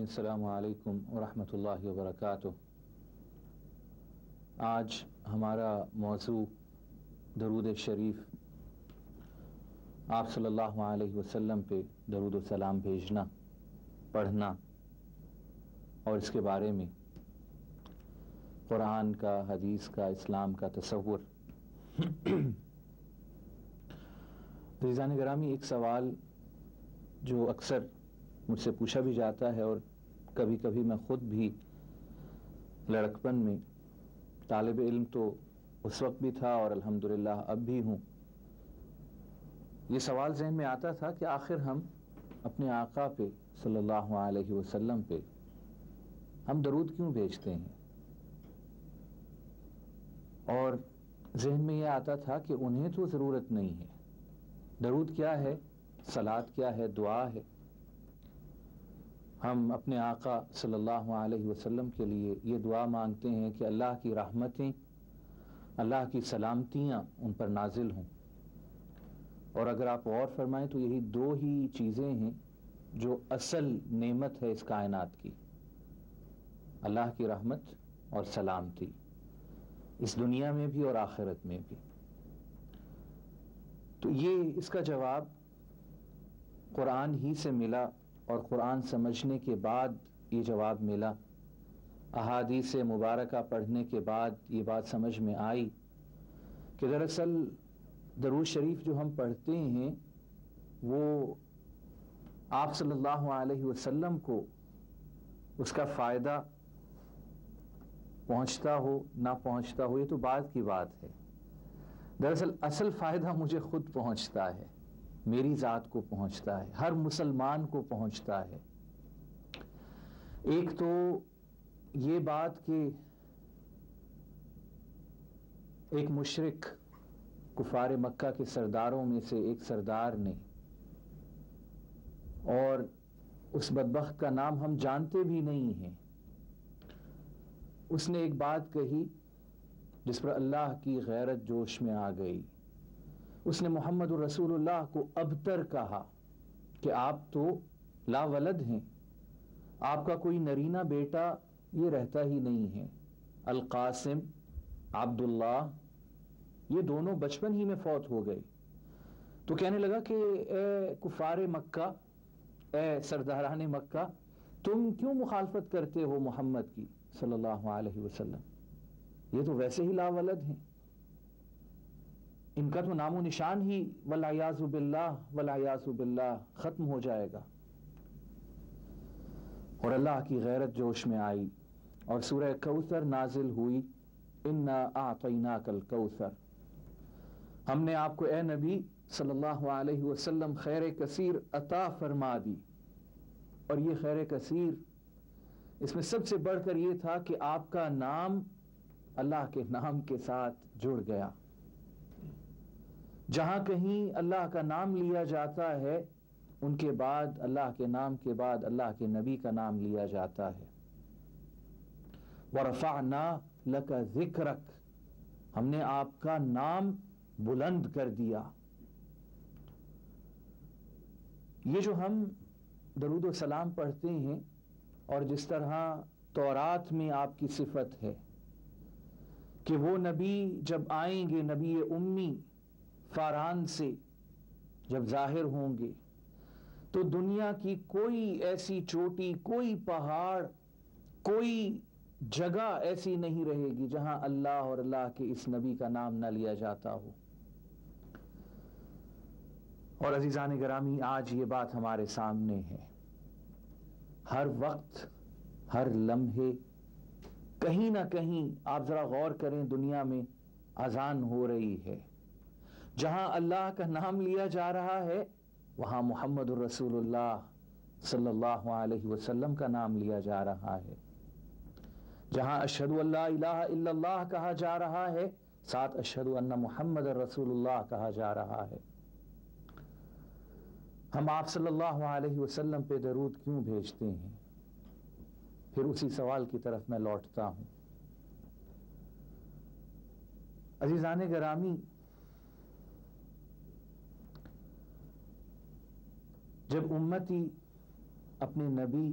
السلام علیکم ورحمۃ اللہ وبرکاتہ۔ آج ہمارا موضوع درود شریف، آپ صلی اللہ علیہ وسلم پہ درود و سلام بھیجنا، پڑھنا اور اس کے بارے میں قرآن کا، حدیث کا، اسلام کا تصور۔ عزیزان گرامی، ایک سوال جو اکثر مجھ سے پوچھا بھی جاتا ہے اور کبھی کبھی میں خود بھی لڑکپن میں، طالب علم تو اس وقت بھی تھا اور الحمدللہ اب بھی ہوں، یہ سوال ذہن میں آتا تھا کہ آخر ہم اپنے آقا پہ صلی اللہ علیہ وسلم پہ ہم درود کیوں بھیجتے ہیں؟ اور ذہن میں یہ آتا تھا کہ انہیں تو ضرورت نہیں ہے۔ درود کیا ہے؟ صلات کیا ہے؟ دعا ہے۔ ہم اپنے آقا صلی اللہ علیہ وسلم کے لیے یہ دعا مانگتے ہیں کہ اللہ کی رحمتیں، اللہ کی سلامتیاں ان پر نازل ہوں۔ اور اگر آپ غور فرمائیں تو یہی دو ہی چیزیں ہیں جو اصل نعمت ہے اس کائنات کی، اللہ کی رحمت اور سلامتی، اس دنیا میں بھی اور آخرت میں بھی۔ تو یہ اس کا جواب قرآن ہی سے ملا، اور قرآن سمجھنے کے بعد یہ جواب ملا، احادیث مبارکہ پڑھنے کے بعد یہ بات سمجھ میں آئی کہ دراصل درود شریف جو ہم پڑھتے ہیں وہ آپ صلی اللہ علیہ وسلم کو اس کا فائدہ پہنچتا ہو نہ پہنچتا ہو، یہ تو بعد کی بات ہے۔ دراصل اصل فائدہ مجھے خود پہنچتا ہے، میری ذات کو پہنچتا ہے، ہر مسلمان کو پہنچتا ہے۔ ایک تو یہ بات کہ ایک مشرک کفار مکہ کے سرداروں میں سے ایک سردار نے، اور اس بدبخت کا نام ہم جانتے بھی نہیں ہیں، اس نے ایک بات کہی جس پر اللہ کی غیرت جوش میں آ گئی۔ اس نے محمد رسول اللہ کو ابتر کہا کہ آپ تو لا ولد ہیں، آپ کا کوئی نرینہ بیٹا یہ رہتا ہی نہیں ہے۔ القاسم، عبداللہ، یہ دونوں بچپن ہی میں فوت ہو گئے۔ تو کہنے لگا کہ اے کفار مکہ، اے سرداران مکہ، تم کیوں مخالفت کرتے ہو محمد کی صلی اللہ علیہ وسلم؟ یہ تو ویسے ہی لا ولد ہیں، ان کا تو نام و نشان ہی والعیاذ باللہ والعیاذ باللہ ختم ہو جائے گا۔ اور اللہ کی غیرت جوش میں آئی اور سورہ کوثر نازل ہوئی، انا اعطیناک الکوثر، ہم نے آپ کو اے نبی صلی اللہ علیہ وسلم خیر کثیر عطا فرما دی۔ اور یہ خیر کثیر، اس میں سب سے بڑھ کر یہ تھا کہ آپ کا نام اللہ کے نام کے ساتھ جڑ گیا۔ جہاں کہیں اللہ کا نام لیا جاتا ہے، ان کے بعد، اللہ کے نام کے بعد اللہ کے نبی کا نام لیا جاتا ہے۔ وَرَفَعْنَا لَكَ ذِكْرَكَ، ہم نے آپ کا نام بلند کر دیا۔ یہ جو ہم درود و سلام پڑھتے ہیں، اور جس طرح تورات میں آپ کی صفت ہے کہ وہ نبی جب آئیں گے، نبی امی فاران سے جب ظاہر ہوں گے، تو دنیا کی کوئی ایسی چوٹی، کوئی پہاڑ، کوئی جگہ ایسی نہیں رہے گی جہاں اللہ اور اللہ کے اس نبی کا نام نہ لیا جاتا ہو۔ اور عزیزان گرامی، آج یہ بات ہمارے سامنے ہے، ہر وقت، ہر لمحے، کہیں نہ کہیں آپ ذرا غور کریں، دنیا میں اذان ہو رہی ہے، جہاں اللہ کا نام لیا جا رہا ہے وہاں محمد الرسول اللہ صلی اللہ علیہ وسلم کا نام لیا جا رہا ہے۔ جہاں اشہد ان لا الہ الا اللہ کہا جا رہا ہے، ساتھ اشہد ان محمد الرسول اللہ کہا جا رہا ہے۔ ہم آپ صلی اللہ علیہ وسلم پہ درود کیوں بھیجتے ہیں؟ پھر اسی سوال کی طرف میں لوٹتا ہوں۔ عزیزان گرامی، جب امتی اپنے نبی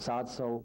700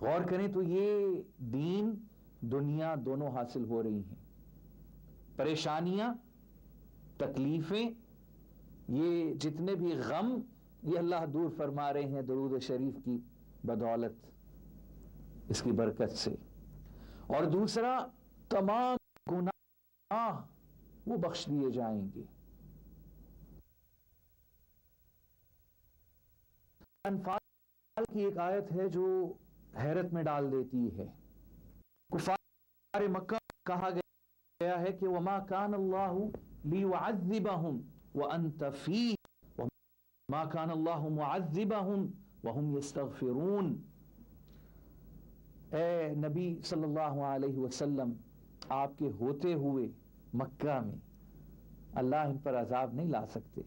غور کریں تو یہ دین دنیا دونوں حاصل ہو رہی ہیں، پریشانیاں، تکلیفیں، یہ جتنے بھی غم، یہ اللہ دور فرما رہے ہیں درود شریف کی بدولت، اس کی برکت سے۔ اور دوسرا، تمام گناہ وہ بخش دیے جائیں گے۔ انفال کی ایک آیت ہے جو حیرت میں ڈال دیتی ہے۔ کفار مکہ کہا گیا ہے کہ وَمَا كَانَ اللَّهُ لِيُعَذِّبَهُمْ وَأَنْتَ فِيهِمْ وَمَا كَانَ اللَّهُ مُعَذِّبَهُمْ وَهُمْ يَسْتَغْفِرُونَ۔ اے نبی صلی اللہ علیہ وسلم، آپ کے ہوتے ہوئے مکہ میں اللہ ان پر عذاب نہیں لا سکتے،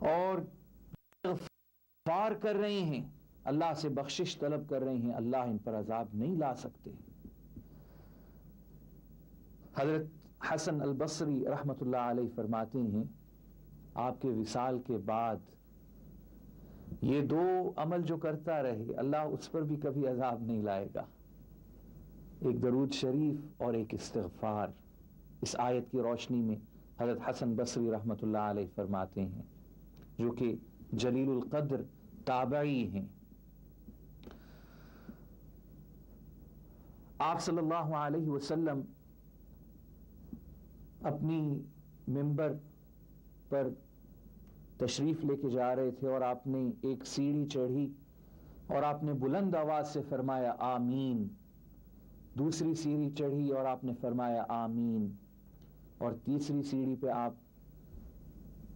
اور استغفار کر رہے ہیں، اللہ سے بخشش طلب کر رہے ہیں، اللہ ان پر عذاب نہیں لا سکتے۔ حضرت حسن البصری رحمت اللہ علیہ فرماتے ہیں آپ کے وصال کے بعد یہ دو عمل جو کرتا رہے اللہ اس پر بھی کبھی عذاب نہیں لائے گا، ایک درود شریف اور ایک استغفار۔ اس آیت کی روشنی میں حضرت حسن بصری رحمت اللہ علیہ فرماتے ہیں، جو کہ جلیل القدر تابعی ہیں، آپ صلی اللہ علیہ وسلم اپنی ممبر پر تشریف لے کے جا رہے تھے، اور آپ نے ایک سیڑھی چڑھی اور آپ نے بلند آواز سے فرمایا آمین، دوسری سیڑھی چڑھی اور آپ نے فرمایا آمین، اور تیسری سیڑھی پہ آپ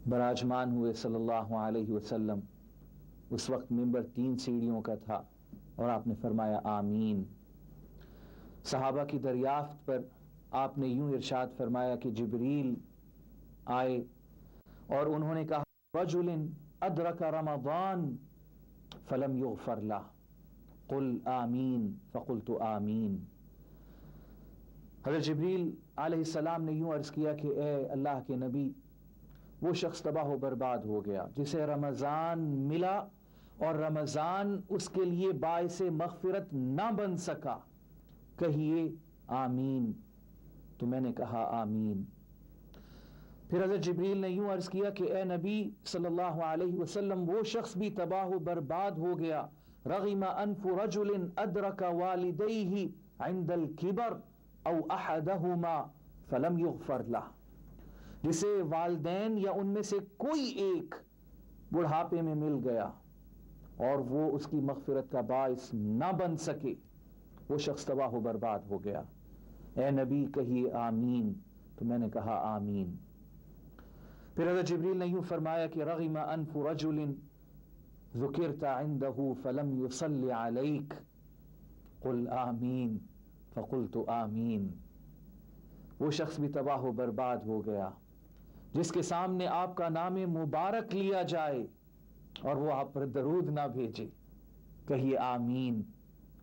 براجمان ہوئے صلی اللہ علیہ وسلم۔ اس وقت ممبر 3 سیڑھیوں کا تھا، اور آپ نے فرمایا آمین۔ صحابہ کی دریافت پر آپ نے یوں ارشاد فرمایا کہ جبریل آئے اور انہوں نے کہا رجل ادرک رمضان فلم یغفر لہ قل آمین فقلت آمین۔ حضرت جبریل علیہ السلام نے یوں عرض کیا کہ اے اللہ کے نبی، وہ شخص تباہ و برباد ہو گیا جسے رمضان ملا اور رمضان اس کے لیے باعث مغفرت نہ بن سکا، کہیے آمین۔ تو میں نے کہا آمین۔ پھر حضرت جبریل نے یوں عرض کیا کہ اے نبی صلی اللہ علیہ وسلم، وہ شخص بھی تباہ و برباد ہو گیا رغم انف رجل ادرک والدیہ عند الکبر او احدہما فلم یغفر لہ، جسے والدین یا ان میں سے کوئی ایک بڑھاپے میں مل گیا اور وہ اس کی مغفرت کا باعث نہ بن سکے، وہ شخص تباہ و برباد ہو گیا۔ اے نبی کہیے آمین۔ تو میں نے کہا آمین۔ پھر حضرت جبریل نے یوں فرمایا کہ رغم انف رجل ذکرت عنده فلم يصل عليك قل آمین فقلت آمین۔ وہ شخص بھی تباہ و برباد ہو گیا جس کے سامنے آپ کا نام مبارک لیا جائے اور وہ آپ پر درود نہ بھیجے، کہیے آمین۔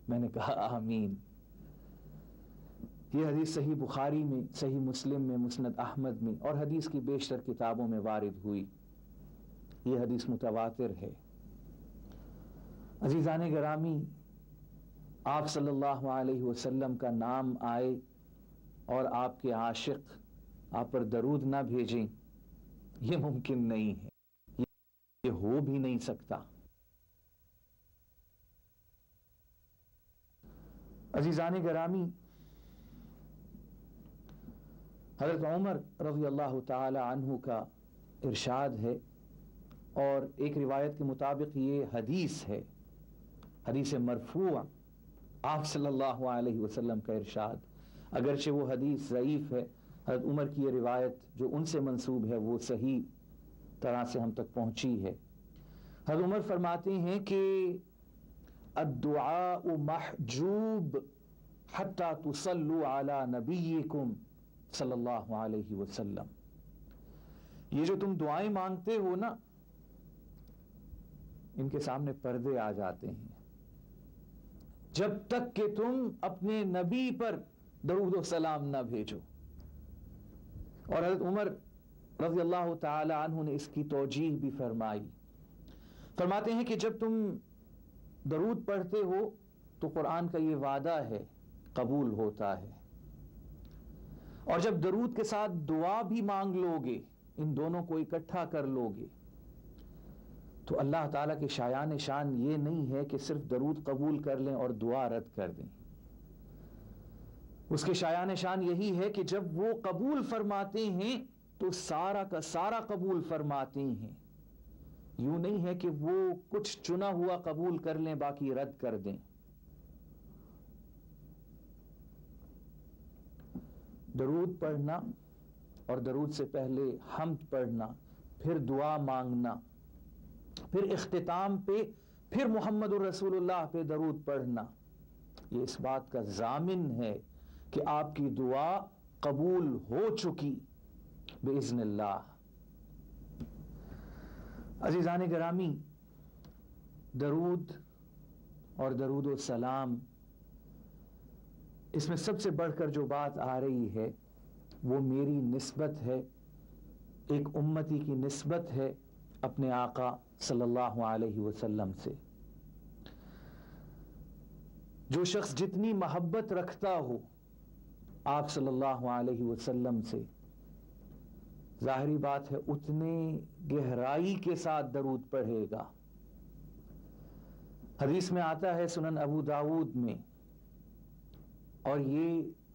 میں نے کہا آمین۔ یہ حدیث صحیح بخاری میں، صحیح مسلم میں، مسند احمد میں اور حدیث کی بیشتر کتابوں میں وارد ہوئی۔ یہ حدیث متواتر ہے۔ عزیزان گرامی، آپ صلی اللہ علیہ وسلم کا نام آئے اور آپ کے عاشق آپ پر درود نہ بھیجیں، یہ ممکن نہیں ہے، یہ ہو بھی نہیں سکتا۔ عزیزان گرامی، حضرت عمر رضی اللہ تعالی عنہ کا ارشاد ہے، اور ایک روایت کے مطابق یہ حدیث ہے، حدیث مرفوع، آپ صلی اللہ علیہ وسلم کا ارشاد، اگرچہ وہ حدیث ضعیف ہے، حضرت عمر کی یہ روایت جو ان سے منسوب ہے وہ صحیح طرح سے ہم تک پہنچی ہے۔ حضرت عمر فرماتے ہیں کہ الدعاء محجوب حتی تصلوا علی نبیکم صلی اللہ علیہ وسلم۔ یہ جو تم دعائیں مانگتے ہو نا، ان کے سامنے پردے آ جاتے ہیں جب تک کہ تم اپنے نبی پر درود و سلام نہ بھیجو۔ اور حضرت عمر رضی اللہ تعالی عنہ نے اس کی توجیہ بھی فرمائی، فرماتے ہیں کہ جب تم درود پڑھتے ہو تو قرآن کا یہ وعدہ ہے قبول ہوتا ہے، اور جب درود کے ساتھ دعا بھی مانگ لوگے، ان دونوں کو اکٹھا کر لوگے، تو اللہ تعالیٰ کے شایان شان یہ نہیں ہے کہ صرف درود قبول کر لیں اور دعا رد کر دیں۔ اس کے شایان شان یہی ہے کہ جب وہ قبول فرماتے ہیں تو سارا کا سارا قبول فرماتے ہیں، یوں نہیں ہے کہ وہ کچھ چنا ہوا قبول کر لیں باقی رد کر دیں۔ درود پڑھنا اور درود سے پہلے حمد پڑھنا، پھر دعا مانگنا، پھر اختتام پہ پھر محمد الرسول اللہ پہ درود پڑھنا، یہ اس بات کا ضامن ہے کہ آپ کی دعا قبول ہو چکی باذن اللہ۔ عزیزان گرامی، درود اور درود و سلام، اس میں سب سے بڑھ کر جو بات آ رہی ہے وہ میری نسبت ہے، ایک امتی کی نسبت ہے اپنے آقا صلی اللہ علیہ وسلم سے۔ جو شخص جتنی محبت رکھتا ہو آپ صلی اللہ علیہ وسلم سے، ظاہری بات ہے اتنے گہرائی کے ساتھ درود پڑھے گا۔ حدیث میں آتا ہے سنن ابو داود میں، اور یہ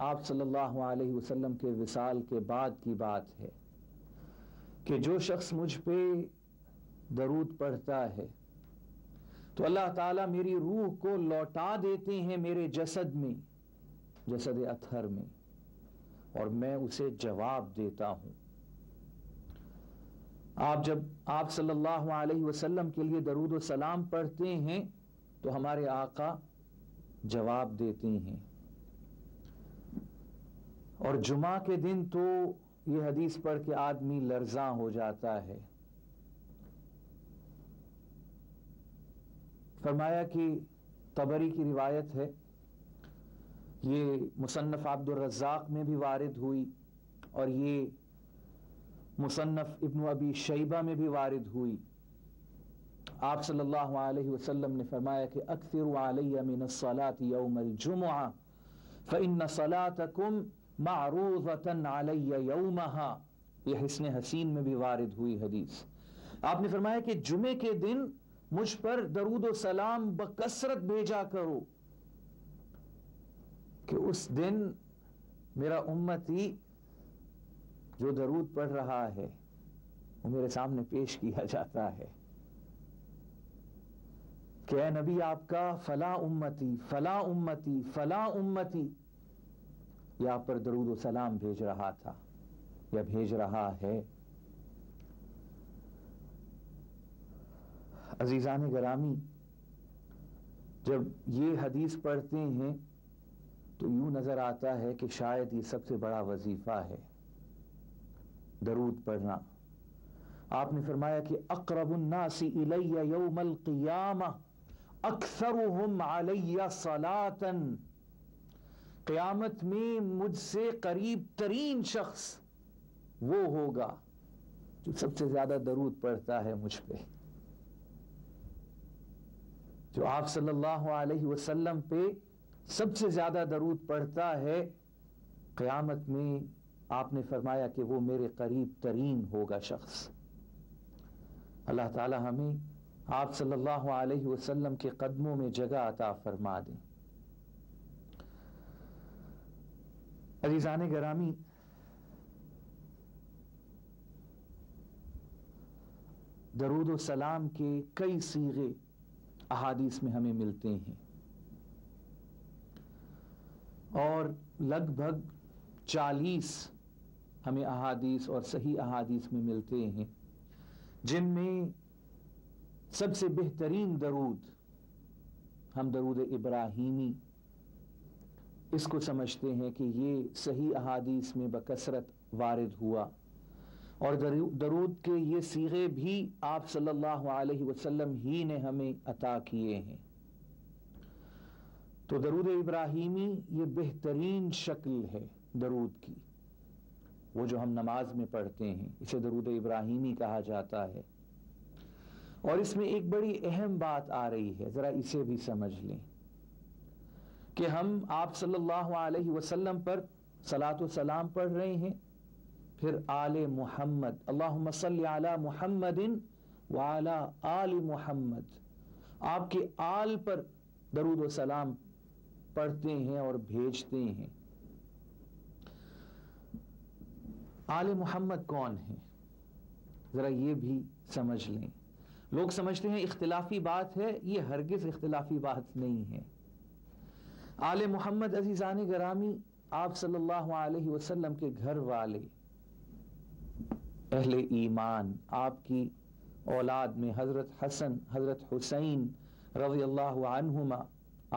آپ صلی اللہ علیہ وسلم کے وصال کے بعد کی بات ہے، کہ جو شخص مجھ پہ درود پڑھتا ہے تو اللہ تعالیٰ میری روح کو لوٹا دیتے ہیں میرے جسد میں، جسد اطہر میں، اور میں اسے جواب دیتا ہوں۔ آپ جب آپ صلی اللہ علیہ وسلم کے لیے درود و سلام پڑھتے ہیں تو ہمارے آقا جواب دیتے ہیں، اور جمعہ کے دن تو یہ حدیث پڑھ کے آدمی لرزاں ہو جاتا ہے۔ فرمایا کہ طبری کی روایت ہے، یہ مصنف عبد الرزاق میں بھی وارد ہوئی، اور یہ مصنف ابن ابی شیبہ میں بھی وارد ہوئی۔ آپ صلی اللہ علیہ وسلم نے فرمایا کہ اکثروا علی من الصلاة یوم الجمعہ فإن صلاتکم معروضة علی یومها، یہ حسن حسین میں بھی وارد ہوئی حدیث۔ آپ نے فرمایا کہ جمعے کے دن مجھ پر درود و سلام بکثرت بھیجا کرو، کہ اس دن میرا امتی جو درود پڑھ رہا ہے وہ میرے سامنے پیش کیا جاتا ہے کہ اے نبی آپ کا فلاں امتی فلاں امتی فلاں امتی یہ آپ پر درود و سلام بھیج رہا تھا یا بھیج رہا ہے۔ عزیزان گرامی، جب یہ حدیث پڑھتے ہیں تو یوں نظر آتا ہے کہ شاید یہ سب سے بڑا وظیفہ ہے درود پڑھنا۔ آپ نے فرمایا کہ اقرب الناس الی یوم القیامہ اکثرهم علی صلاۃ، قیامت میں مجھ سے قریب ترین شخص وہ ہوگا جو سب سے زیادہ درود پڑھتا ہے مجھ پہ، جو آپ صلی اللہ علیہ وسلم پہ سب سے زیادہ درود پڑھتا ہے۔ قیامت میں آپ نے فرمایا کہ وہ میرے قریب ترین ہوگا شخص۔ اللہ تعالی ہمیں آپ صلی اللہ علیہ وسلم کے قدموں میں جگہ عطا فرما دیں۔ عزیزان گرامی، درود و سلام کے کئی صیغے احادیث میں ہمیں ملتے ہیں، اور لگ بھگ 40 ہمیں احادیث اور صحیح احادیث میں ملتے ہیں، جن میں سب سے بہترین درود ہم درود ابراہیمی اس کو سمجھتے ہیں کہ یہ صحیح احادیث میں بکثرت وارد ہوا، اور درود کے یہ صیغے بھی آپ صلی اللہ علیہ وسلم ہی نے ہمیں عطا کیے ہیں۔ تو درود ابراہیمی یہ بہترین شکل ہے درود کی، وہ جو ہم نماز میں پڑھتے ہیں اسے درود ابراہیمی کہا جاتا ہے، اور اس میں ایک بڑی اہم بات آ رہی ہے، ذرا اسے بھی سمجھ لیں کہ ہم آپ صلی اللہ علیہ وسلم پر صلاۃ و سلام پڑھ رہے ہیں، پھر آل محمد، اللہم صلی علی محمد وعلی آل محمد، آپ کے آل پر درود و سلام پڑھتے ہیں اور بھیجتے ہیں۔ آل محمد کون ہے؟ ذرا یہ بھی سمجھ لیں۔ لوگ سمجھتے ہیں اختلافی بات ہے، یہ ہرگز اختلافی بات نہیں ہے۔ آل محمد عزیزان گرامی، آپ صلی اللہ علیہ وسلم کے گھر والے، اہل ایمان، آپ کی اولاد میں حضرت حسن، حضرت حسین رضی اللہ عنہما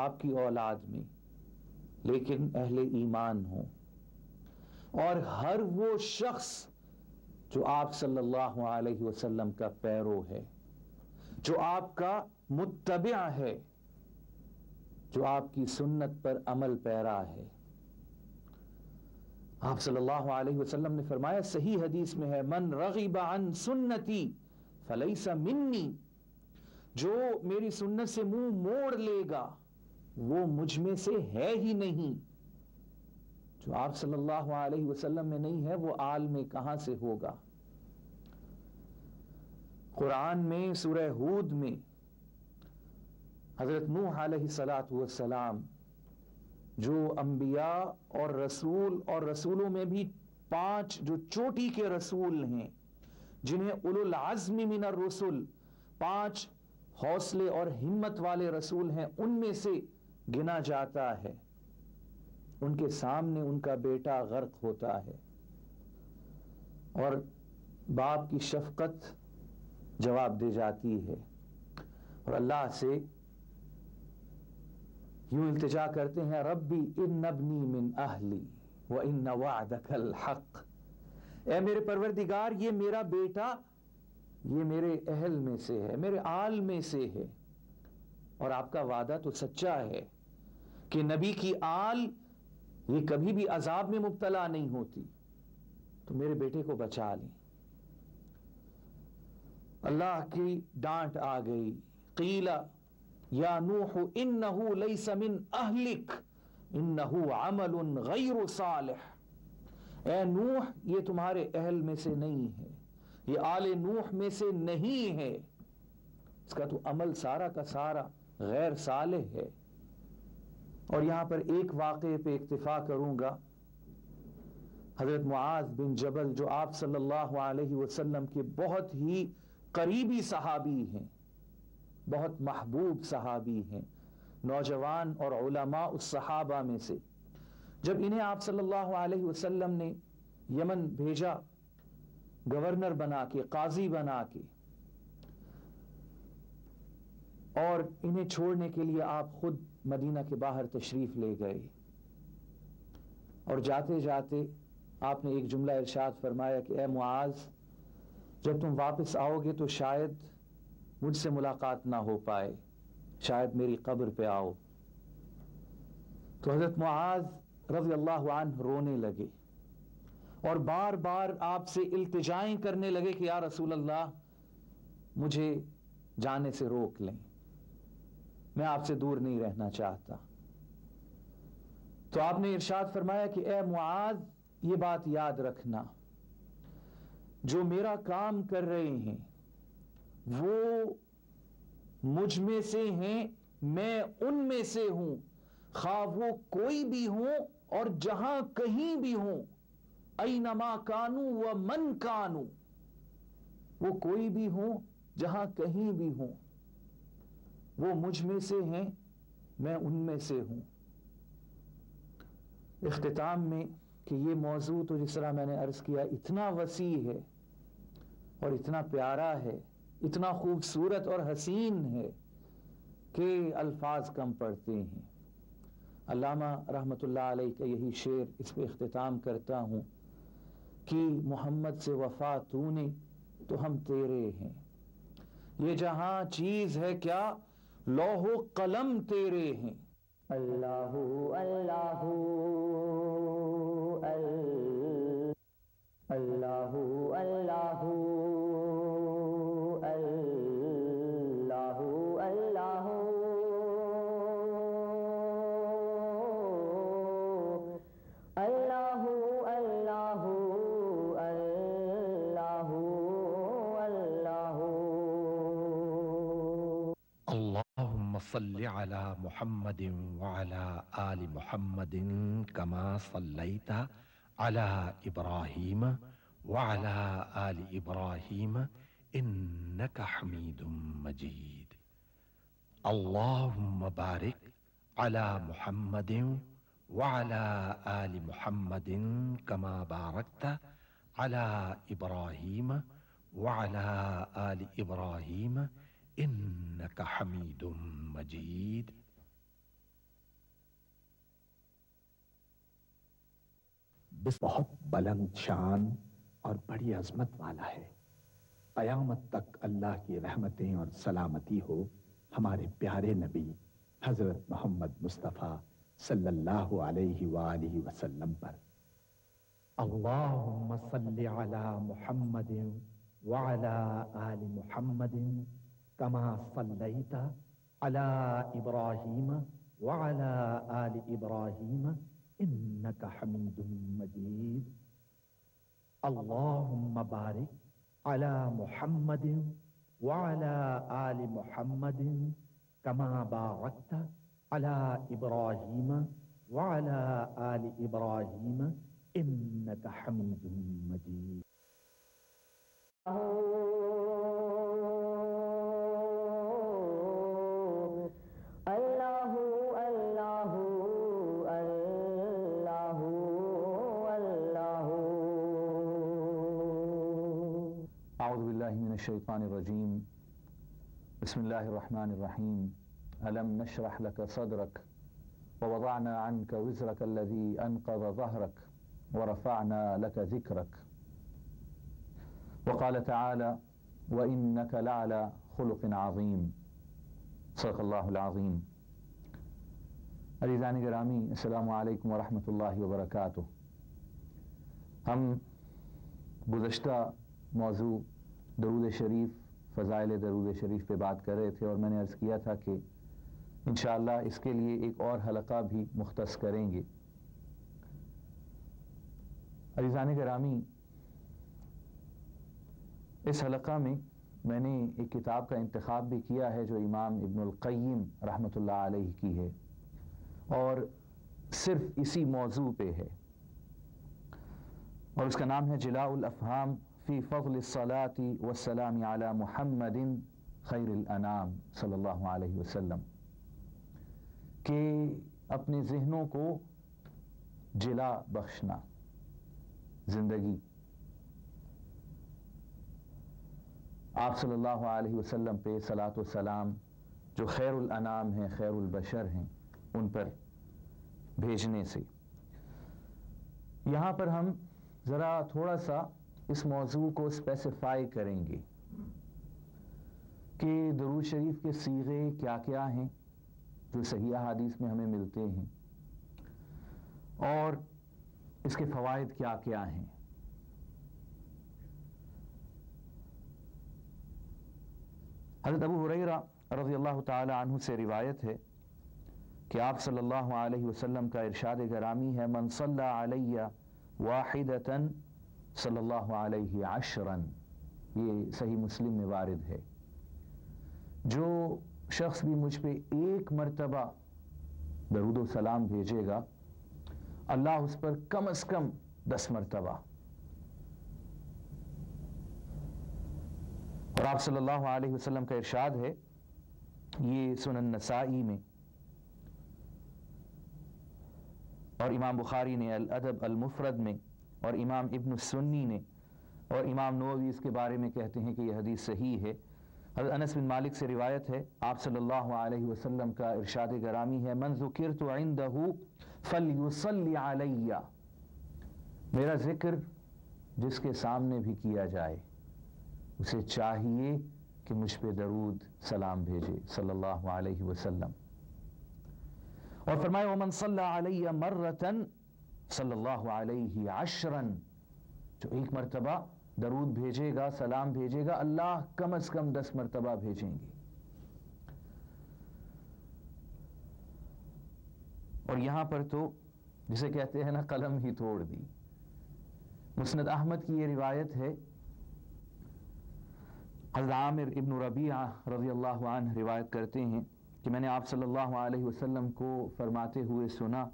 آپ کی اولاد میں، لیکن اہل ایمان ہوں، اور ہر وہ شخص جو آپ صلی اللہ علیہ وسلم کا پیرو ہے، جو آپ کا متبع ہے، جو آپ کی سنت پر عمل پیرا ہے۔ آپ صلی اللہ علیہ وسلم نے فرمایا، صحیح حدیث میں ہے، من رغب عن سنتی فلیس منی، جو میری سنت سے منہ موڑ لے گا وہ مجھ میں سے ہے ہی نہیں۔ جو آپ صلی اللہ علیہ وسلم میں نہیں ہے وہ آل میں کہاں سے ہوگا؟ قرآن میں سورہ ہود میں حضرت نوح علیہ السلام، جو انبیاء اور رسول، اور رسولوں میں بھی 5 جو چوٹی کے رسول ہیں، جنہیں اولو العزم من الرسل، 5 حوصلے اور ہمت والے رسول ہیں، ان میں سے گنا جاتا ہے، ان کے سامنے ان کا بیٹا غرق ہوتا ہے، اور باپ کی شفقت جواب دے جاتی ہے، اور اللہ سے یوں التجا کرتے ہیں، ربی ان ابنی من اہلی وان وعدک الحق، اے میرے پروردگار، یہ میرا بیٹا یہ میرے اہل میں سے ہے، میرے آل میں سے ہے، اور آپ کا وعدہ تو سچا ہے کہ نبی کی آل یہ کبھی بھی عذاب میں مبتلا نہیں ہوتی، تو میرے بیٹے کو بچا لیں۔ اللہ کی ڈانٹ آ گئی، قیل یا نوح انہ لیس من اہلک انہ عمل غیر صالح، اے نوح یہ تمہارے اہل میں سے نہیں ہے، یہ آل نوح میں سے نہیں ہے، اس کا تو عمل سارا کا سارا غیر صالح ہے۔ اور یہاں پر ایک واقعے پہ اکتفا کروں گا، حضرت معاذ بن جبل، جو آپ صلی اللہ علیہ وسلم کے بہت ہی قریبی صحابی ہیں، بہت محبوب صحابی ہیں، نوجوان اور علماء الصحابہ میں سے، جب انہیں آپ صلی اللہ علیہ وسلم نے یمن بھیجا گورنر بنا کے، قاضی بنا کے، اور انہیں چھوڑنے کے لیے آپ خود مدینہ کے باہر تشریف لے گئے، اور جاتے جاتے آپ نے ایک جملہ ارشاد فرمایا کہ اے معاذ، جب تم واپس آؤ گے تو شاید مجھ سے ملاقات نہ ہو پائے، شاید میری قبر پہ آؤ۔ تو حضرت معاذ رضی اللہ عنہ رونے لگے اور بار بار آپ سے التجائیں کرنے لگے کہ یا رسول اللہ مجھے جانے سے روک لیں، میں آپ سے دور نہیں رہنا چاہتا۔ تو آپ نے ارشاد فرمایا کہ اے معاذ، یہ بات یاد رکھنا، جو میرا کام کر رہے ہیں وہ مجھ میں سے ہیں، میں ان میں سے ہوں، خواہ وہ کوئی بھی ہوں اور جہاں کہیں بھی ہوں، اینما کانوا ومن کانوا، وہ کوئی بھی ہوں جہاں کہیں بھی ہوں، وہ مجھ میں سے ہیں، میں ان میں سے ہوں۔ اختتام میں کہ یہ موضوع تو جس طرح میں نے عرض کیا اتنا وسیع ہے اور اتنا پیارا ہے، اتنا خوبصورت اور حسین ہے کہ الفاظ کم پڑتے ہیں۔ علامہ رحمت اللہ علیہ کا یہی شعر، اس پہ اختتام کرتا ہوں کہ محمد سے وفا تو نے تو ہم تیرے ہیں، یہ جہاں چیز ہے کیا لوح و قلم تیرے ہیں۔ اللہ اللہ اللہ اللہ اللہ اللهم صل على محمد وعلى آل محمد كما صليت على إبراهيم وعلى آل إبراهيم إنك حميد مجيد. اللهم بارك على محمد وعلى آل محمد كما باركت على إبراهيم وعلى آل إبراهيم إنك حميد مجيد. بہت بلند شان اور بڑی عظمت والا ہے. قیامت تک اللہ کی رحمتیں اور سلامتی ہو ہمارے پیارے نبی حضرت محمد مصطفیٰ صلی اللہ علیہ وآلہ وسلم پر. اللہم صل علی محمد وعلی آل محمد کما صلیت علی ابراہیم وعلی آل ابراہیم انک حمید مجید. اللہم بارک علی محمد وعلی آل محمد کما بارکت علی ابراہیم وعلی آل ابراہیم انک حمید مجید. اعوذ باللہ من الشیطان الرجیم. بسم اللہ الرحمن الرحیم. ألم نشرح لك صدرك ووضعنا عنك وزرك الذي أنقض ظهرك ورفعنا لك ذكرك. وقال تعالى وإنك لعلى خلق عظيم. صدق اللہ العظیم. عزیزان گرامی، السلام علیکم ورحمۃ اللہ وبرکاتہ. ہم گزشتہ موضوع درود شریف، فضائل درود شریف پہ بات کر رہے تھے، اور میں نے عرض کیا تھا کہ انشاءاللہ اس کے لیے ایک اور حلقہ بھی مختص کریں گے. عزیزان گرامی، اس حلقہ میں نے ایک کتاب کا انتخاب بھی کیا ہے جو امام ابن القیم رحمۃ اللہ علیہ کی ہے، اور صرف اسی موضوع پہ ہے، اور اس کا نام ہے جلاء الافہام فی فضل الصلاة والسلام علی محمد خیر الانام صلی اللہ علیہ وسلم. کہ اپنے ذہنوں کو جلا بخشنا، زندگی آپ صلی اللہ علیہ وسلم پہ صلاۃ و سلام جو خیر الانام ہیں، خیر البشر ہیں، ان پر بھیجنے سے. یہاں پر ہم ذرا تھوڑا سا اس موضوع کو اسپیسیفائی کریں گے کہ درود شریف کے صیغے کیا کیا ہیں جو صحیح احادیث میں ہمیں ملتے ہیں، اور اس کے فوائد کیا کیا ہیں. حضرت ابو ہریرہ رضی اللہ تعالی عنہ سے روایت ہے کہ آپ صلی اللہ علیہ وسلم کا ارشاد گرامی ہے من صلی علی واحدۃ صلی اللہ علیہ عشرا. یہ صحیح مسلم میں وارد ہے. جو شخص بھی مجھ پہ ایک مرتبہ درود و سلام بھیجے گا، اللہ اس پر کم از کم 10 مرتبہ. اور آپ صلی اللہ علیہ وسلم کا ارشاد ہے، یہ سنن نسائی میں اور امام بخاری نے الادب المفرد میں، اور امام ابن السنی نے، اور امام نووی اس کے بارے میں کہتے ہیں کہ یہ حدیث صحیح ہے. حضرت انس بن مالک سے روایت ہے، آپ صلی اللہ علیہ وسلم کا ارشاد گرامی ہے من ذکرت عنده فلیصلی علی. میرا ذکر جس کے سامنے بھی کیا جائے اسے چاہیے کہ مجھ پہ درود سلام بھیجے صلی اللہ علیہ وسلم. اور فرمایا ومن صلی علی مرۃ صلی اللہ علیہ عشرا. جو ایک مرتبہ درود بھیجے گا، سلام بھیجے گا، اللہ کم از کم 10 مرتبہ بھیجیں گے. اور یہاں پر تو جسے کہتے ہیں نا قلم ہی توڑ دی. مسند احمد کی یہ روایت ہے، حضرت عامر ابن ربیعہ رضی اللہ عنہ روایت کرتے ہیں کہ میں نے آپ صلی اللہ علیہ وسلم کو فرماتے ہوئے سنا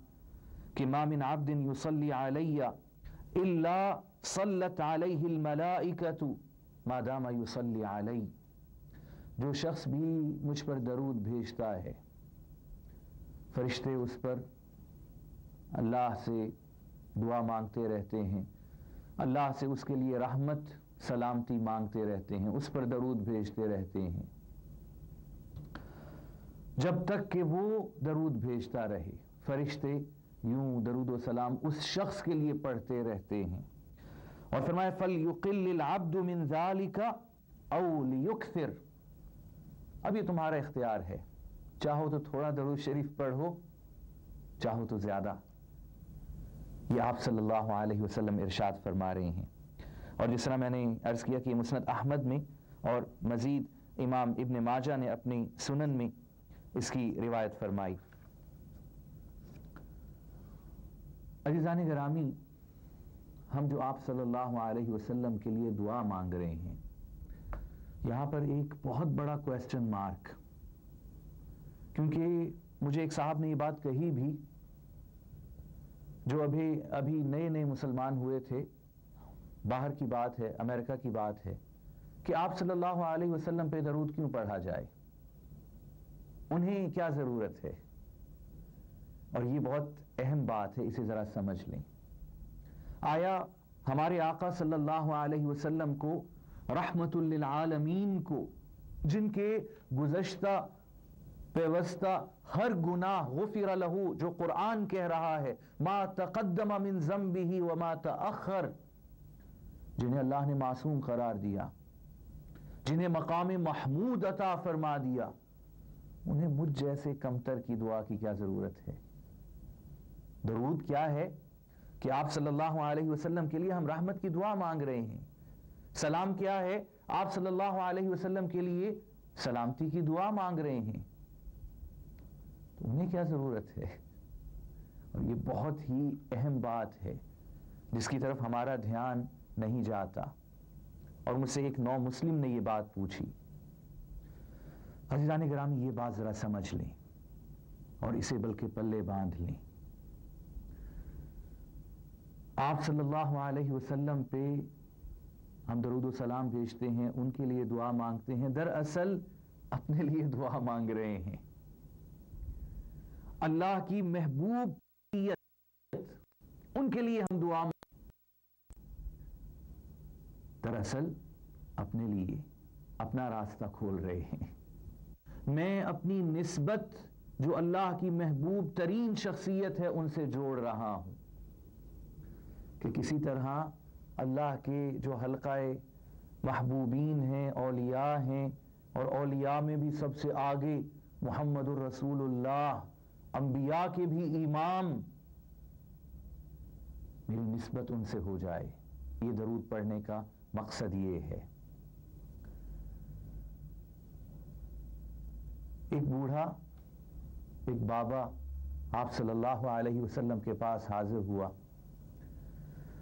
کہ ما من عبد یصلی علی الا صلت علیہ الملائکۃ ما دام یصلی علی، جو شخص بھی مجھ پر درود بھیجتا ہے فرشتے اس پر اللہ سے دعا مانگتے رہتے ہیں، اللہ سے اس کے لیے رحمت سلامتی مانگتے رہتے ہیں، اس پر درود بھیجتے رہتے ہیں جب تک کہ وہ درود بھیجتا رہے۔ فرشتے یوں درود و سلام اس شخص کے لیے پڑھتے رہتے ہیں۔ اور فرمایا فَلْيُقِلِّ الْعَبْدُ مِنْ ذَلِكَ أَوْ لِيُكْثِرْ، اب یہ تمہارا اختیار ہے، چاہو تو تھوڑا درود شریف پڑھو، چاہو تو زیادہ۔ یہ آپ صلی اللہ علیہ وسلم ارشاد فرما رہے ہیں۔ اور جس طرح میں نے عرض کیا کہ مسند احمد میں اور مزید امام ابن ماجہ نے اپنی سنن میں اس کی روایت فرمائی۔ عزیزان گرامی، ہم جو آپ صلی اللہ علیہ وسلم کے لیے دعا مانگ رہے ہیں، یہاں پر ایک بہت بڑا کویسچن مارک، کیونکہ مجھے ایک صاحب نے یہ بات کہی بھی جو ابھی نئے مسلمان ہوئے تھے، باہر کی بات ہے، امریکہ کی بات ہے، کہ آپ صلی اللہ علیہ وسلم پہ درود کیوں پڑھا جائے، انہیں کیا ضرورت ہے؟ اور یہ بہت اہم بات ہے، اسے ذرا سمجھ لیں۔ آیا ہمارے آقا صلی اللہ علیہ وسلم کو رحمت للعالمین کو، جن کے گزشتہ پیوستہ ہر گناہ غفر لہو، جو قرآن کہہ رہا ہے ما تقدم من ذنبہ وما تأخر، جنہیں اللہ نے معصوم قرار دیا، جنہیں مقام محمود عطا فرما دیا، انہیں مجھ جیسے کمتر کی دعا کی کیا ضرورت ہے؟ درود کیا ہے کہ آپ صلی اللہ علیہ وسلم کے لیے ہم رحمت کی دعا مانگ رہے ہیں۔ سلام کیا ہے؟ آپ صلی اللہ علیہ وسلم کے لیے سلامتی کی دعا مانگ رہے ہیں، تو انہیں کیا ضرورت ہے؟ اور یہ بہت ہی اہم بات ہے جس کی طرف ہمارا دھیان نہیں جاتا۔ اور مجھ سے ایک نو مسلم نے یہ بات پوچھی۔ عزیزان گرامی، یہ بات ذرا سمجھ لیں اور اسے بلکہ پلے باندھ لیں۔ آپ صلی اللہ علیہ وسلم پہ ہم درود و سلام بھیجتے ہیں، ان کے لیے دعا مانگتے ہیں، دراصل اپنے لیے دعا مانگ رہے ہیں۔ اللہ کی محبوب ان کے لیے ہم دعا دراصل اپنے لیے اپنا راستہ کھول رہے ہیں۔ میں اپنی نسبت جو اللہ کی محبوب ترین شخصیت ہے ان سے جوڑ رہا ہوں کہ کسی طرح اللہ کے جو حلقہ محبوبین ہیں، اولیاء ہیں، اور اولیاء میں بھی سب سے آگے محمد الرسول اللہ، انبیاء کے بھی امام، میری نسبت ان سے ہو جائے۔ یہ درود پڑھنے کا مقصد یہ ہے۔ ایک بوڑھا، ایک بابا آپ صلی اللہ علیہ وسلم کے پاس حاضر ہوا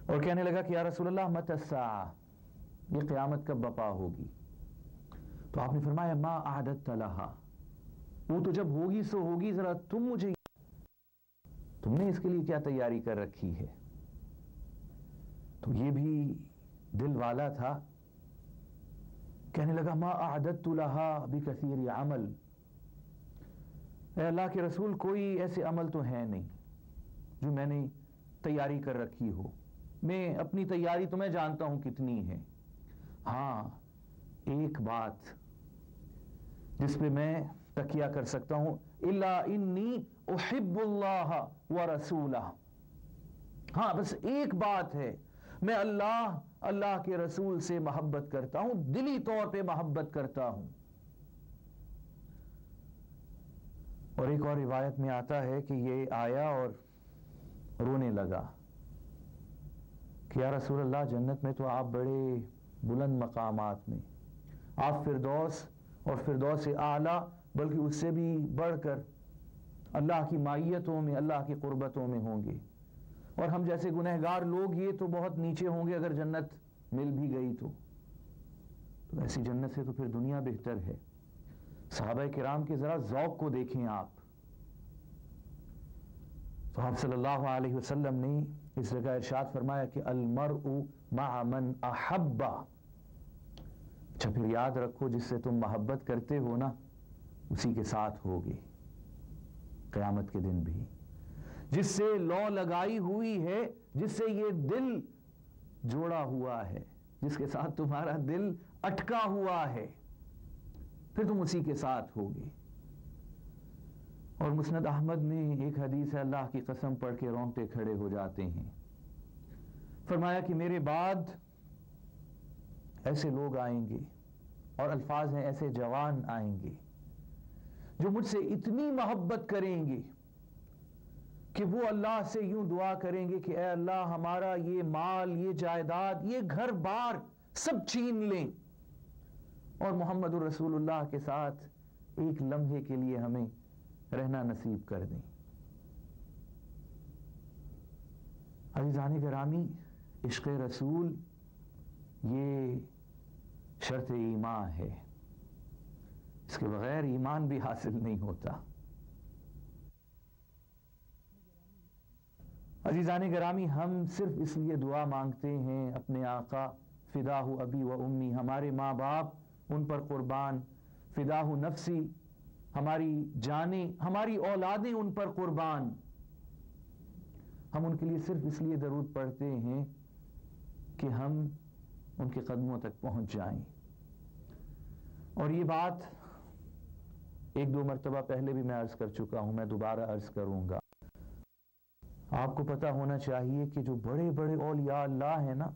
اور کہنے لگا کہ یا رسول اللہ متی الساعہ، یہ قیامت کب برپا ہوگی؟ تو آپ نے فرمایا ما اعددت لہا، وہ تو جب ہوگی سو ہوگی، ذرا تم نے اس کے لیے کیا تیاری کر رکھی ہے؟ تو یہ بھی دل والا تھا، کہنے لگا ما اعددت لہا بکثیر عمل، اے اللہ کے رسول کوئی ایسے عمل تو ہے نہیں جو میں نے تیاری کر رکھی ہو، میں اپنی تیاری تو میں جانتا ہوں کتنی ہے، ہاں ایک بات جس پہ میں تکیہ کر سکتا ہوں، الا انی احب اللہ ورسولہ، ہاں بس ایک بات ہے، میں اللہ کے رسول سے محبت کرتا ہوں، دلی طور پہ محبت کرتا ہوں۔ اور ایک اور روایت میں آتا ہے کہ یہ آیا اور رونے لگا کہ یا رسول اللہ جنت میں تو آپ بڑے بلند مقامات میں، آپ فردوس اور فردوس اعلیٰ، بلکہ اس سے بھی بڑھ کر اللہ کی معیتوں میں، اللہ کی قربتوں میں ہوں گے، اور ہم جیسے گنہگار لوگ یہ تو بہت نیچے ہوں گے اگر جنت مل بھی گئی تو ایسی جنت سے تو پھر دنیا بہتر ہے۔ صحابہ کرام کے ذرا ذوق کو دیکھیں آپ. تو آپ صلی اللہ علیہ وسلم نے اس جگہ ارشاد فرمایا کہ المرء مع من احب. اچھا پھر یاد رکھو جس سے تم محبت کرتے ہو نا اسی کے ساتھ ہوگے قیامت کے دن بھی. جس سے لو لگائی ہوئی ہے, جس سے یہ دل جوڑا ہوا ہے, جس کے ساتھ تمہارا دل اٹکا ہوا ہے, پھر تم اسی کے ساتھ ہوگے. اور مسند احمد میں ایک حدیث ہے, اللہ کی قسم پڑھ کے رونگٹے کھڑے ہو جاتے ہیں. فرمایا کہ میرے بعد ایسے لوگ آئیں گے, اور الفاظ ہیں ایسے جوان آئیں گے جو مجھ سے اتنی محبت کریں گے کہ وہ اللہ سے یوں دعا کریں گے کہ اے اللہ ہمارا یہ مال, یہ جائیداد, یہ گھر بار سب چھین لیں اور محمد الرسول اللہ کے ساتھ ایک لمحے کے لیے ہمیں رہنا نصیب کر دیں. عزیزان گرامی, عشق رسول یہ شرط ایمان ہے, اس کے بغیر ایمان بھی حاصل نہیں ہوتا. عزیزان گرامی, ہم صرف اس لیے دعا مانگتے ہیں اپنے آقا فداہ ابی و امی, ہمارے ماں باپ ان پر قربان, فداہ نفسی, ہماری جانیں, ہماری اولادیں ان پر قربان. ہم ان کے لیے صرف اس لیے درود پڑھتے ہیں کہ ہم ان کے قدموں تک پہنچ جائیں. اور یہ بات ایک دو مرتبہ پہلے بھی میں عرض کر چکا ہوں, میں دوبارہ عرض کروں گا. آپ کو پتہ ہونا چاہیے کہ جو بڑے بڑے اولیاء اللہ ہیں نا,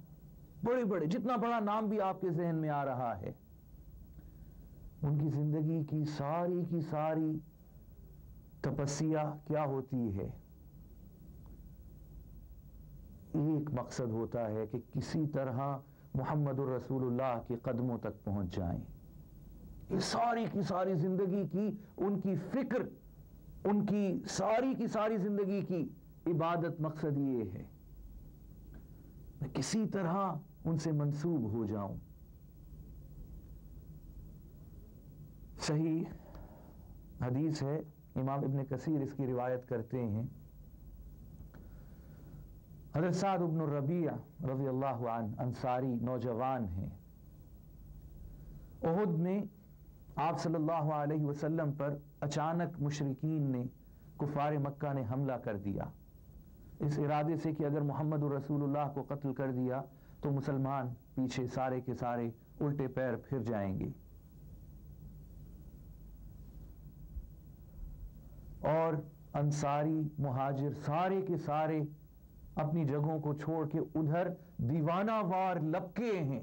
بڑے بڑے, جتنا بڑا نام بھی آپ کے ذہن میں آ رہا ہے, ان کی زندگی کی ساری تپسیا کیا ہوتی ہے؟ ایک مقصد ہوتا ہے کہ کسی طرح محمد الرسول اللہ کے قدموں تک پہنچ جائیں. یہ ساری کی ساری زندگی کی ان کی فکر, ان کی ساری زندگی کی عبادت مقصد یہ ہے میں کسی طرح ان سے منسوب ہو جاؤں. صحیح حدیث ہے, امام ابن کثیر اس کی روایت کرتے ہیں, حضرت سعد بن الربیع رضی اللہ عنہ انصاری نوجوان ہیں. احد میں آپ صلی اللہ علیہ وسلم پر اچانک مشرکین نے, کفار مکہ نے حملہ کر دیا, اس ارادے سے کہ اگر محمد الرسول اللہ کو قتل کر دیا تو مسلمان پیچھے سارے کے سارے الٹے پیر پھر جائیں گے. اور انصاری مہاجر سارے کے سارے اپنی جگہوں کو چھوڑ کے ادھر دیوانہ وار لپکے ہیں,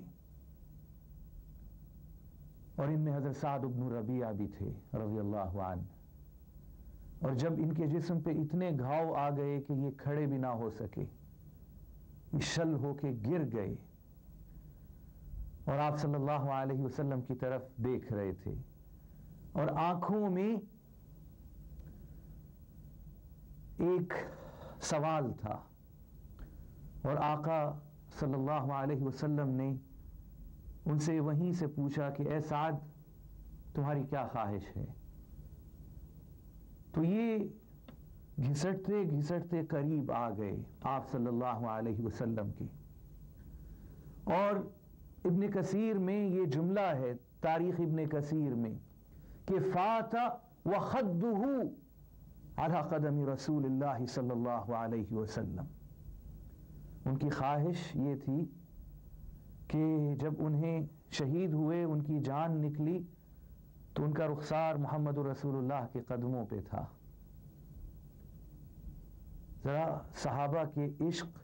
اور ان میں حضرت سعد بن ربیعہ بھی تھے رضی اللہ عنہ. اور جب ان کے جسم پہ اتنے گھاؤ آ گئے کہ یہ کھڑے بھی نہ ہو سکے, یہ شل ہو کے گر گئے, اور آپ صلی اللہ علیہ وسلم کی طرف دیکھ رہے تھے, اور آنکھوں میں ایک سوال تھا, اور آقا صلی اللہ علیہ وسلم نے ان سے وہیں سے پوچھا کہ اے سعد تمہاری کیا خواہش ہے؟ تو یہ گھسٹتے گھسٹتے قریب آ گئے آپ صلی اللہ علیہ وسلم کے. اور ابن کثیر میں یہ جملہ ہے, تاریخ ابن کثیر میں, کہ فات وخدہ علی قدم رسول اللہ صلی اللہ علیہ وسلم. ان کی خواہش یہ تھی کہ جب انہیں شہید ہوئے, ان کی جان نکلی, تو ان کا رخسار محمد الرسول اللہ کے قدموں پہ تھا. ذرا صحابہ کے عشق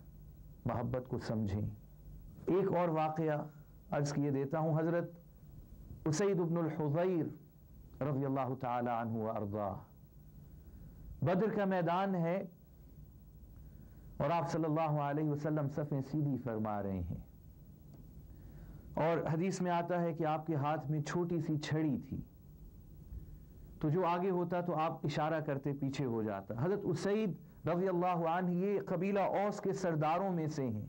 محبت کو سمجھیں. ایک اور واقعہ عرض کیے دیتا ہوں. حضرت اسید بن الحضیر رضی اللہ تعالی عنہ وارضاہ, بدر کا میدان ہے, اور آپ صلی اللہ علیہ وسلم صفیں سیدھی فرما رہے ہیں, اور حدیث میں آتا ہے کہ آپ کے ہاتھ میں چھوٹی سی چھڑی تھی, تو جو آگے ہوتا تو آپ اشارہ کرتے پیچھے ہو جاتا. حضرت اسید رضی اللہ عنہ یہ قبیلہ اوس کے سرداروں میں سے ہیں,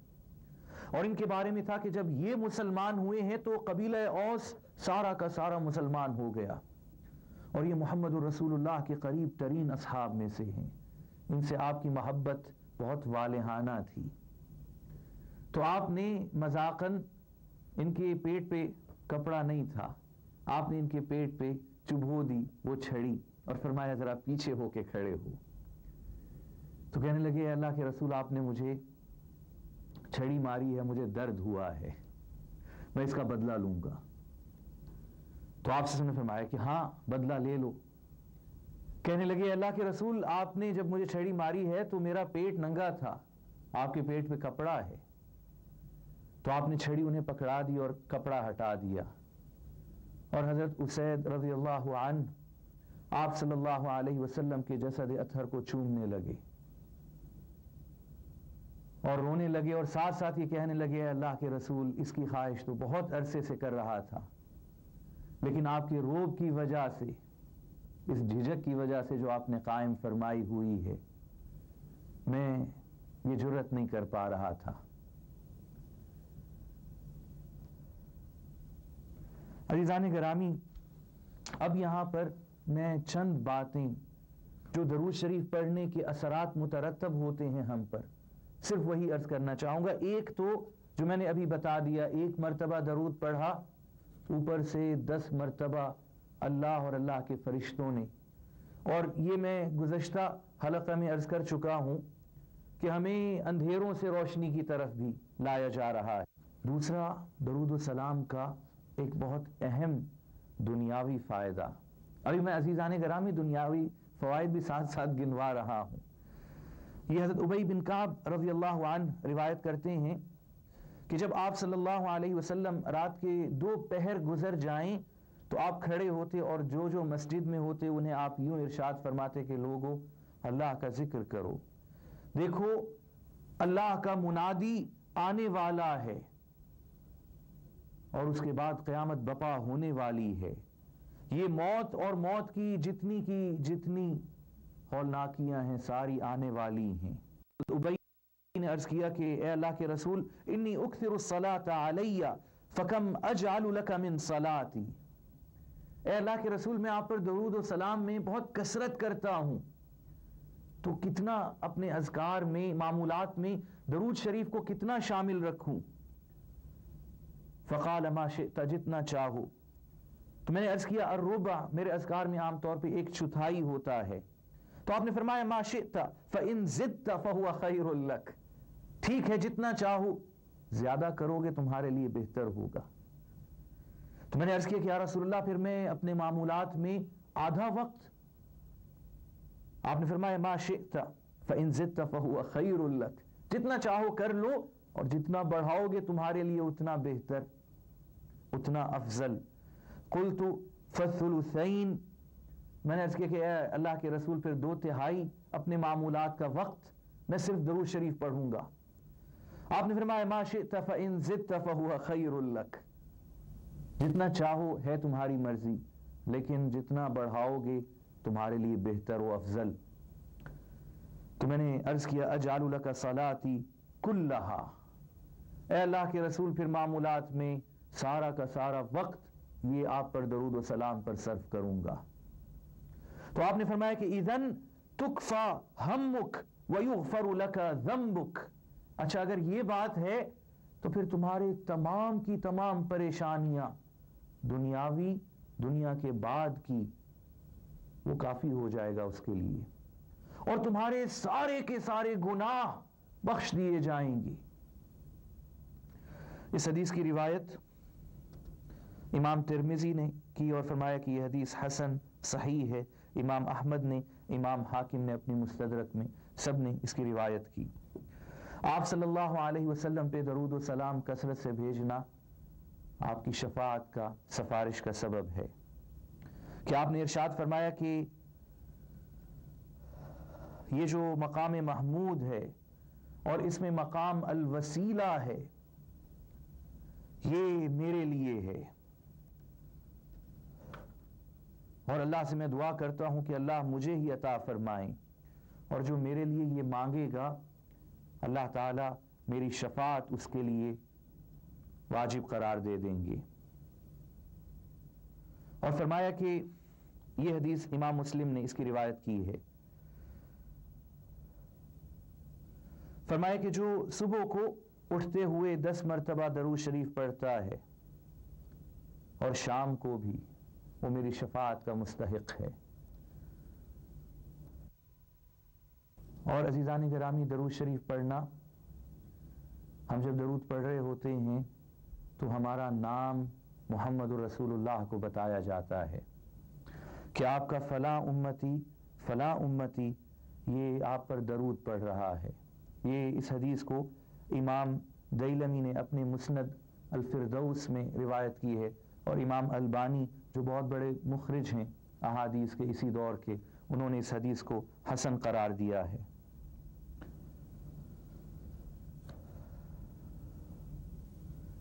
اور ان کے بارے میں تھا کہ جب یہ مسلمان ہوئے ہیں تو قبیلہ اوس سارا کا سارا مسلمان ہو گیا. اور یہ محمد رسول اللہ کے قریب ترین اصحاب میں سے ہیں، ان سے آپ کی محبت بہت والہانہ تھی۔ تو آپ نے مذاقاً، ان کے پیٹ پہ کپڑا نہیں تھا، آپ نے ان کے پیٹ پہ چبھو دی وہ چھڑی اور فرمایا ذرا پیچھے ہو کے کھڑے ہو۔ تو کہنے لگے اللہ کے رسول آپ نے مجھے چھڑی ماری ہے، مجھے درد ہوا ہے، میں اس کا بدلہ لوں گا۔ تو آپ سے نے فرمایا کہ ہاں بدلہ لے لو۔ کہنے لگے اللہ کے رسول آپ نے جب مجھے چھڑی ماری ہے تو میرا پیٹ ننگا تھا، آپ کے پیٹ پہ کپڑا ہے، تو آپ نے چھڑی انہیں پکڑا دی اور کپڑا ہٹا دیا، اور حضرت اسید رضی اللہ عنہ آپ صلی اللہ علیہ وسلم کے جسد اطہر کو چومنے لگے اور رونے لگے، اور ساتھ ساتھ یہ کہنے لگے اللہ کے رسول اس کی خواہش تو بہت عرصے سے کر رہا تھا، لیکن آپ کے روب کی وجہ سے، اس جھجک کی وجہ سے جو آپ نے قائم فرمائی ہوئی ہے، میں یہ جرت نہیں کر پا رہا تھا۔ عزیزان گرامی، اب یہاں پر میں چند باتیں جو درود شریف پڑھنے کے اثرات مترتب ہوتے ہیں ہم پر، صرف وہی عرض کرنا چاہوں گا۔ ایک تو جو میں نے ابھی بتا دیا، ایک مرتبہ درود پڑھا، اوپر سے 10 مرتبہ اللہ اور اللہ کے فرشتوں نے، اور یہ میں گزشتہ حلقہ میں عرض کر چکا ہوں کہ ہمیں اندھیروں سے روشنی کی طرف بھی لایا جا رہا ہے۔ دوسرا، درود و سلام کا ایک بہت اہم دنیاوی فائدہ، ابھی میں عزیزان گرامی دنیاوی فوائد بھی ساتھ ساتھ گنوا رہا ہوں۔ یہ حضرت ابی بن کعب رضی اللہ عنہ روایت کرتے ہیں کہ جب آپ صلی اللہ علیہ وسلم رات کے 2 پہر گزر جائیں تو آپ کھڑے ہوتے اور جو مسجد میں ہوتے انہیں آپ یوں ارشاد فرماتے کہ لوگو اللہ کا ذکر کرو، دیکھو اللہ کا منادی آنے والا ہے اور اس کے بعد قیامت بپا ہونے والی ہے، یہ موت اور موت کی جتنی ہولناکیاں ہیں ساری آنے والی ہیں۔ ابی نے عرض کیا کہ اے اللہ کے رسول انی اکثر الصلاۃ علی فکم اجعل لک من صلاتی، اے اللہ کے رسول میں آپ پر درود و سلام میں بہت کثرت کرتا ہوں، تو کتنا اپنے اذکار میں، معمولات میں درود شریف کو کتنا شامل رکھوں؟ فقال ما شئت، جتنا چاہو۔ تو میں نے عرض کیا الربع، میرے اذکار میں عام طور پہ 1/4 ہوتا ہے، تو آپ نے فرمایا ما شئت فإن زدت فهو خیر لک، ٹھیک ہے جتنا چاہو، زیادہ کرو گے تمہارے لیے بہتر ہوگا۔ تو میں نے عرض کیا کہ یا رسول اللہ پھر میں اپنے معمولات میں آدھا وقت، آپ نے فرمایا ما شئت فإن زدت فهو خیر لک، جتنا چاہو کر لو اور جتنا بڑھاؤ گے تمہارے لیے اتنا بہتر، اتنا افضل۔ قلت فالثلثین، میں نے عرض کیا کہ اے اللہ کے رسول پھر 2/3 اپنے معمولات کا وقت میں صرف درود شریف پڑھوں گا۔ آپ نے فرمایا ما شئت فإن زدت فهو خیر لک، جتنا چاہو ہے تمہاری مرضی، لیکن جتنا بڑھاؤ گے تمہارے لیے بہتر و افضل۔ تو میں نے عرض کیا اجعل لک صلاتی کلہا، اے اللہ کے رسول پھر معمولات میں سارا کا سارا وقت یہ آپ پر درود و سلام پر صرف کروں گا۔ تو آپ نے فرمایا کہ اذن تکفا ہمک ویغفر لک ذنبک، اچھا اگر یہ بات ہے تو پھر تمہارے تمام کی تمام پریشانیاں دنیاوی، دنیا کے بعد کی، وہ کافی ہو جائے گا اس کے لیے، اور تمہارے سارے کے سارے گناہ بخش دیے جائیں گے۔ اس حدیث کی روایت امام ترمذی نے کی اور فرمایا کہ یہ حدیث حسن صحیح ہے، امام احمد نے، امام حاکم نے اپنی مستدرک میں، سب نے اس کی روایت کی۔ آپ صلی اللہ علیہ وسلم پہ درود و سلام کثرت سے بھیجنا آپ کی شفاعت کا، سفارش کا سبب ہے، کہ آپ نے ارشاد فرمایا کہ یہ جو مقام محمود ہے اور اس میں مقام الوسیلہ ہے، یہ میرے لیے ہے، اور اللہ سے میں دعا کرتا ہوں کہ اللہ مجھے ہی عطا فرمائیں، اور جو میرے لیے یہ مانگے گا اللہ تعالیٰ میری شفاعت اس کے لیے واجب قرار دے دیں گے۔ اور فرمایا کہ یہ حدیث امام مسلم نے اس کی روایت کی ہے. فرمایا کہ جو صبح کو اٹھتے ہوئے 10 مرتبہ درود شریف پڑھتا ہے اور شام کو بھی، وہ میری شفاعت کا مستحق ہے. اور عزیزان گرامی، درود شریف پڑھنا، ہم جب درود پڑھ رہے ہوتے ہیں تو ہمارا نام محمد الرسول اللہ کو بتایا جاتا ہے کہ آپ کا فلاں امتی یہ آپ پر درود پڑھ رہا ہے. یہ اس حدیث کو امام دیلمی نے اپنے مسند الفردوس میں روایت کی ہے، اور امام البانی جو بہت بڑے مخرج ہیں احادیث کے اسی دور کے، انہوں نے اس حدیث کو حسن قرار دیا ہے.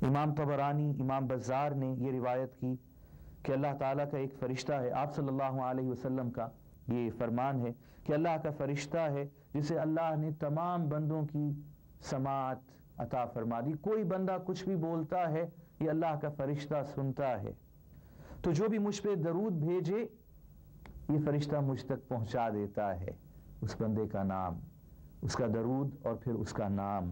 امام طبرانی، امام بزار نے یہ روایت کی کہ اللہ تعالیٰ کا ایک فرشتہ ہے، آپ صلی اللہ علیہ وسلم کا یہ فرمان ہے کہ اللہ کا فرشتہ ہے جسے اللہ نے تمام بندوں کی سماعت عطا فرما دی. کوئی بندہ کچھ بھی بولتا ہے یہ اللہ کا فرشتہ سنتا ہے، تو جو بھی مجھ پہ درود بھیجے یہ فرشتہ مجھ تک پہنچا دیتا ہے اس بندے کا نام، اس کا درود اور پھر اس کا نام.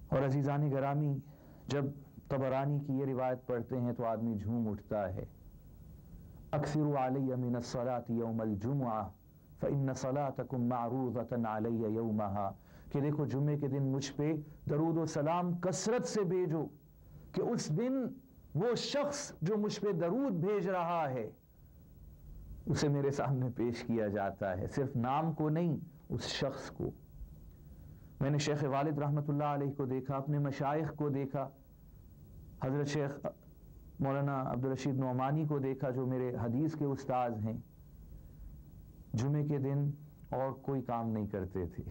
اور عزیزان گرامی، جب طبرانی کی یہ روایت پڑھتے ہیں تو آدمی جھوم اٹھتا ہے. اکثروا علی من الصلاة یوم الجمعہ فإن صلاتکم معروضۃ علی یومہا، کہ دیکھو جمعے کے دن مجھ پہ درود و سلام کثرت سے بھیجو کہ اس دن وہ شخص جو مجھ پہ درود بھیج رہا ہے اسے میرے سامنے پیش کیا جاتا ہے، صرف نام کو نہیں، اس شخص کو. میں نے شیخ والد رحمۃ اللہ علیہ کو دیکھا، اپنے مشائخ کو دیکھا، حضرت شیخ مولانا عبدالرشید نعمانی کو دیکھا جو میرے حدیث کے استاذ ہیں. جمعے کے دن اور کوئی کام نہیں کرتے تھے،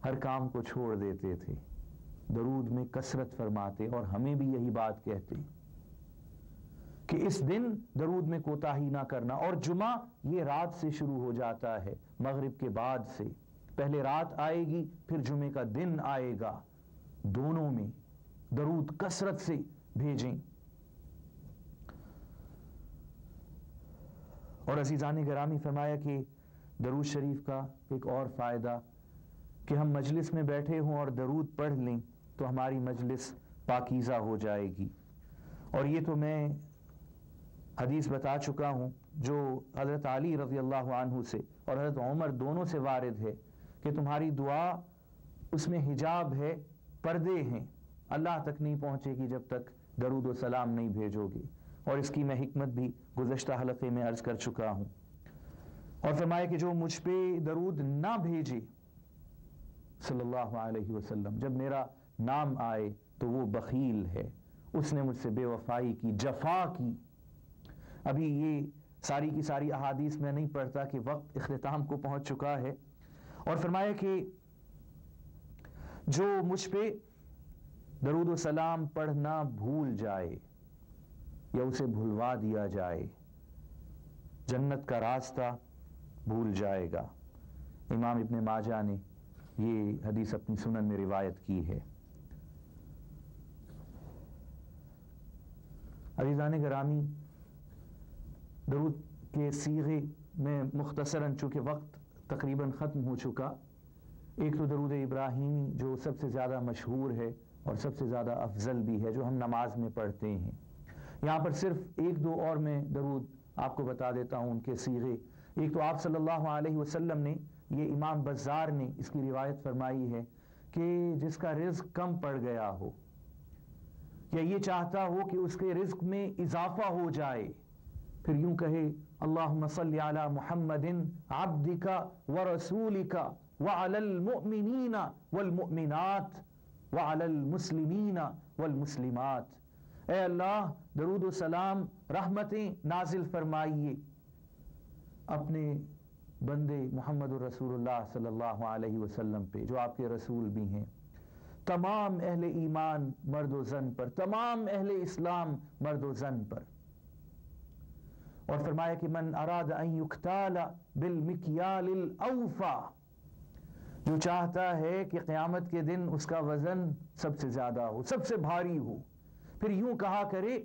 ہر کام کو چھوڑ دیتے تھے، درود میں کثرت فرماتے، اور ہمیں بھی یہی بات کہتے کہ اس دن درود میں کوتاہی نہ کرنا. اور جمعہ یہ رات سے شروع ہو جاتا ہے، مغرب کے بعد سے. پہلے رات آئے گی پھر جمعے کا دن آئے گا، دونوں میں درود کثرت سے بھیجیں. اور عزیزان گرامی، فرمایا کہ درود شریف کا ایک اور فائدہ کہ ہم مجلس میں بیٹھے ہوں اور درود پڑھ لیں تو ہماری مجلس پاکیزہ ہو جائے گی. اور یہ تو میں حدیث بتا چکا ہوں جو حضرت علی رضی اللہ عنہ سے اور حضرت عمر دونوں سے وارد ہے کہ تمہاری دعا اس میں حجاب ہے، پردے ہیں، اللہ تک نہیں پہنچے گی جب تک درود و سلام نہیں بھیجو گے. اور اس کی میں حکمت بھی گزشتہ حلقے میں عرض کر چکا ہوں. اور فرمایا کہ جو مجھ پہ درود نہ بھیجے صلی اللہ علیہ وسلم جب میرا نام آئے تو وہ بخیل ہے، اس نے مجھ سے بے وفائی کی، جفا کی. ابھی یہ ساری کی ساری احادیث میں نہیں پڑھتا کہ وقت اختتام کو پہنچ چکا ہے. اور فرمایا کہ جو مجھ پہ درود و سلام پڑھنا بھول جائے یا اسے بھلوا دیا جائے، جنت کا راستہ بھول جائے گا. امام ابن ماجہ نے یہ حدیث اپنی سنن میں روایت کی ہے. عزیزان گرامی، درود کے صیغے میں مختصراً چونکہ وقت تقریباً ختم ہو چکا، ایک تو درود ابراہیمی جو سب سے زیادہ مشہور ہے اور سب سے زیادہ افضل بھی ہے، جو ہم نماز میں پڑھتے ہیں. یہاں پر صرف ایک دو اور میں درود آپ کو بتا دیتا ہوں ان کے صیغے. ایک تو آپ صلی اللہ علیہ وسلم نے، یہ امام بزار نے اس کی روایت فرمائی ہے کہ جس کا رزق کم پڑ گیا ہو یا یہ چاہتا ہو کہ اس کے رزق میں اضافہ ہو جائے، پھر یوں کہے اللہم صلی علی محمد عبدک ورسولک وعلی المؤمنین والمؤمنات وعلی المسلمین والمسلمات. اے اللہ درود و سلام رحمتیں نازل فرمائیے اپنے بندے محمد الرسول اللہ صلی اللہ علیہ وسلم پہ جو آپ کے رسول بھی ہیں، تمام اہل ایمان مرد و زن پر، تمام اہل اسلام مرد و زن پر. اور فرمایا کہ من اراد ان یقتال بالمکیال الاوفا، جو چاہتا ہے کہ قیامت کے دن اس کا وزن سب سے زیادہ ہو، سب سے بھاری ہو، پھر یوں کہا کرے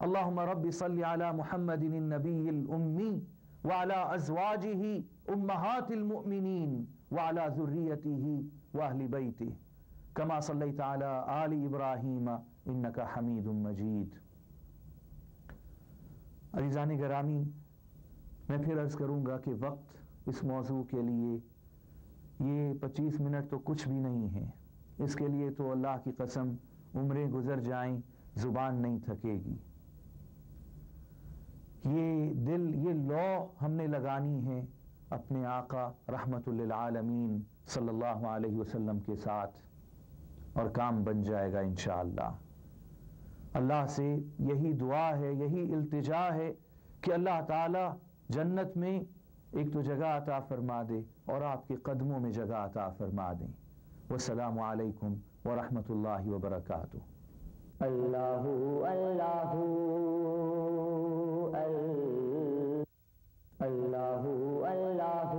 اللهم رب صل على محمد النبي الأمي وعلى أزواجه أمهات المؤمنين وعلى ذريته وأهل بيته كما صليت على آل إبراهيم إنك حميد مجيد۔ عزیزان گرامی، میں پھر عرض کروں گا کہ وقت اس موضوع کے لیے یہ 25 منٹ تو کچھ بھی نہیں ہے، اس کے لیے تو اللہ کی قسم عمریں گزر جائیں زبان نہیں تھکے گی۔ یہ لو ہم نے لگانی ہے اپنے آقا رحمت للعالمین صلی اللہ علیہ وسلم کے ساتھ، اور کام بن جائے گا انشاءاللہ۔ اللہ سے یہی دعا ہے، یہی التجا ہے کہ اللہ تعالی جنت میں ایک تو جگہ عطا فرما دے اور آپ کے قدموں میں جگہ عطا فرما دیں۔ والسلام علیکم ورحمۃ اللہ وبرکاتہ۔ اللہ اللہ اللہ اللہ